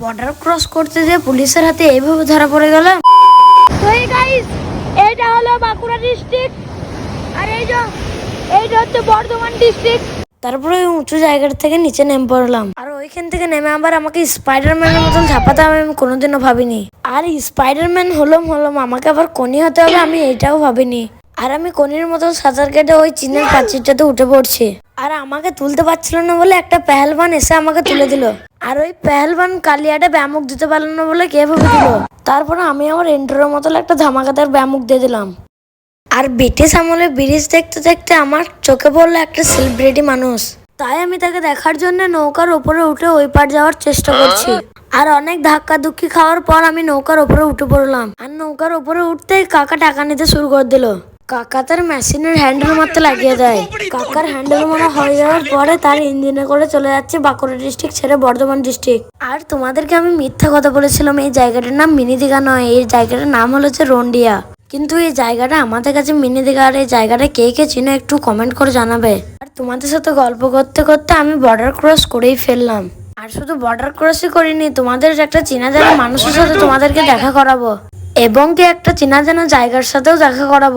Border cross করতে যে পুলিশের হাতে এইভাবে ধরা পড়ে গেলাম। তো এই গাইস, এইটা হলো বাঁকুড়া ডিস্ট্রিক্ট, আর এইটা হচ্ছে বর্ধমান ডিস্ট্রিক্ট। তারপরে ওই উঁচু জায়গাটা থেকে নিচে নেমে পড়লাম, আর ওইখান থেকে নেমে আবার আমাকে স্পাইডারম্যানের মতন ঝাঁপাতে হবে আমি কোনোদিনও ভাবিনি। আর স্পাইডারম্যান হলাম আমাকে আবার কোনি হতে হবে আমি এইটাও ভাবিনি। আর আমি কোনির মতো সাঁতার কেটে ওই চীনের প্রাচীরটাতে উঠে পড়ছি। আর আমাকে তুলতে পারছিল না বলে একটা পেহেলবান এসে আমাকে তুলে দিল। আর ওই পেহেলবান কালিয়াটা ব্যামুক দিতে পারলো না বলে কে ভেবে দিল। তারপরে আমি আমার এন্ট্রোর মতো একটা ধামাকাদার ব্যামুক দিয়ে দিলাম। আর ব্রিটিশ আমলে ব্রিজ দেখতে দেখতে আমার চোখে পড়লো একটা সেলিব্রিটি মানুষ। তাই আমি তাকে দেখার জন্য নৌকার উপরে উঠে ওই পার যাওয়ার চেষ্টা করছি। আর অনেক ধাক্কা ধুক্কি খাওয়ার পর আমি নৌকার উপরে উঠে পড়লাম। আর নৌকার উপরে উঠতেই কাকা টাকা নিতে শুরু করে দিল। কাকা তার মেশিনের হ্যান্ডেল মারতে লাগিয়ে দেয়। কাকার হ্যান্ডেল মারা হয়ে যাওয়ার পরে তার ইঞ্জিনে করে চলে যাচ্ছে বাঁকুড়া ডিস্ট্রিক্ট ছেড়ে বর্ধমান ডিস্ট্রিক্ট। আর তোমাদেরকে আমি মিথ্যা কথা বলেছিলাম, এই জায়গাটার নাম মিনি দীঘা নয়, এই জায়গাটার নাম হচ্ছে রন্ডিয়া। কিন্তু এই জায়গাটা আমাদের কাছে মিনি দীঘা। আর এই জায়গাটা কে কে চিনো একটু কমেন্ট করে জানাবে। আর তোমাদের সাথে গল্প করতে করতে আমি বর্ডার ক্রস করেই ফেললাম। আর শুধু বর্ডার ক্রসই করিনি, তোমাদের একটা চেনা জানা মানুষের সাথে তোমাদেরকে দেখা করাবো, এবং কি একটা চেনা জানা জায়গার সাথেও দেখা করাবো।